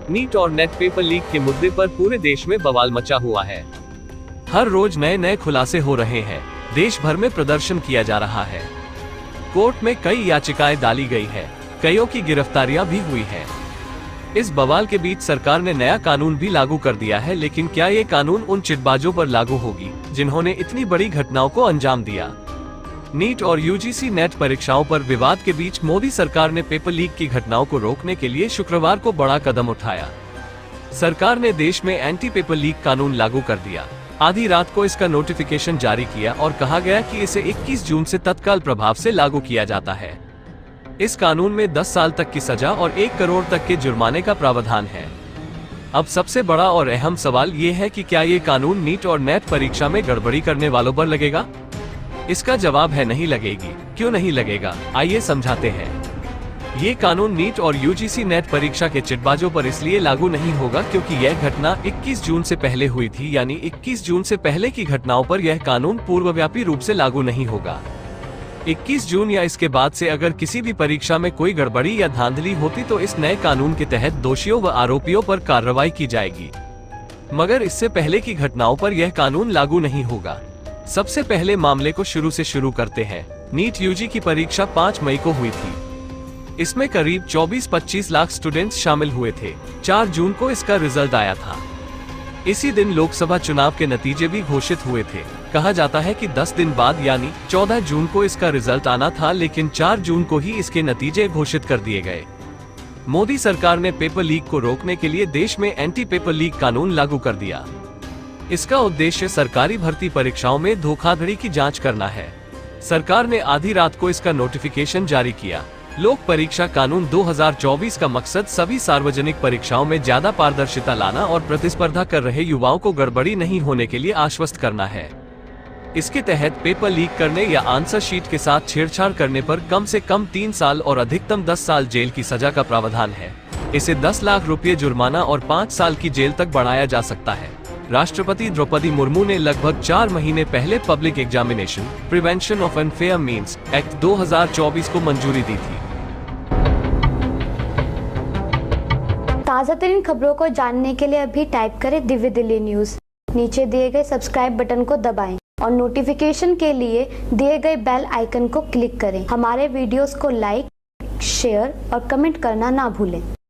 NEET और net paper leak के मुद्दे पर पूरे देश में बवाल मचा हुआ है। हर रोज नए नए खुलासे हो रहे हैं। देश भर में प्रदर्शन किया जा रहा है। कोर्ट में कई याचिकाएं डाली गई है। कईयों की गिरफ्तारियां भी हुई है। इस बवाल के बीच सरकार ने नया कानून भी लागू कर दिया है, लेकिन क्या ये कानून उन चिटबाजों पर लागू होगी जिन्होंने इतनी बड़ी घटनाओं को अंजाम दिया? नीट और यूजीसी नेट परीक्षाओं पर विवाद के बीच मोदी सरकार ने पेपर लीक की घटनाओं को रोकने के लिए शुक्रवार को बड़ा कदम उठाया। सरकार ने देश में एंटी पेपर लीक कानून लागू कर दिया। आधी रात को इसका नोटिफिकेशन जारी किया और कहा गया कि इसे 21 जून से तत्काल प्रभाव से लागू किया जाता है। इस कानून में 10 साल तक की सजा और 1 करोड़ तक के जुर्माने का प्रावधान है। अब सबसे बड़ा और अहम सवाल ये है कि क्या ये कानून नीट और नेट परीक्षा में गड़बड़ी करने वालों पर लगेगा? इसका जवाब है नहीं लगेगी। क्यों नहीं लगेगा, आइए समझाते हैं। ये कानून नीट और यूजीसी नेट परीक्षा के चिटबाजों पर इसलिए लागू नहीं होगा क्योंकि यह घटना 21 जून से पहले हुई थी, यानी 21 जून से पहले की घटनाओं पर यह कानून पूर्वव्यापी रूप से लागू नहीं होगा। 21 जून या इसके बाद से अगर किसी भी परीक्षा में कोई गड़बड़ी या धांधली होती तो इस नए कानून के तहत दोषियों व आरोपियों पर कार्रवाई की जाएगी, मगर इससे पहले की घटनाओं पर यह कानून लागू नहीं होगा। सबसे पहले मामले को शुरू करते हैं। नीट यूजी की परीक्षा 5 मई को हुई थी। इसमें करीब 24-25 लाख स्टूडेंट्स शामिल हुए थे। 4 जून को इसका रिजल्ट आया था। इसी दिन लोकसभा चुनाव के नतीजे भी घोषित हुए थे। कहा जाता है कि 10 दिन बाद यानी 14 जून को इसका रिजल्ट आना था, लेकिन 4 जून को ही इसके नतीजे घोषित कर दिए गए। मोदी सरकार ने पेपर लीक को रोकने के लिए देश में एंटी पेपर लीक कानून लागू कर दिया। इसका उद्देश्य सरकारी भर्ती परीक्षाओं में धोखाधड़ी की जांच करना है। सरकार ने आधी रात को इसका नोटिफिकेशन जारी किया। लोक परीक्षा कानून 2024 का मकसद सभी सार्वजनिक परीक्षाओं में ज्यादा पारदर्शिता लाना और प्रतिस्पर्धा कर रहे युवाओं को गड़बड़ी नहीं होने के लिए आश्वस्त करना है। इसके तहत पेपर लीक करने या आंसर शीट के साथ छेड़छाड़ करने पर कम से कम 3 साल और अधिकतम 10 साल जेल की सजा का प्रावधान है। इसे 10 लाख रुपये जुर्माना और 5 साल की जेल तक बढ़ाया जा सकता है। राष्ट्रपति द्रौपदी मुर्मू ने लगभग 4 महीने पहले public examination prevention of unfair means act 2024 को मंजूरी दी थी। ताज़ा तरीन खबरों को जानने के लिए अभी टाइप करें दिव्य दिल्ली न्यूज़। नीचे दिए गए सब्सक्राइब बटन को दबाएं और नोटिफिकेशन के लिए दिए गए बेल आइकन को क्लिक करें। हमारे वीडियोस को लाइक, शेयर और कमेंट करना ना भूलें।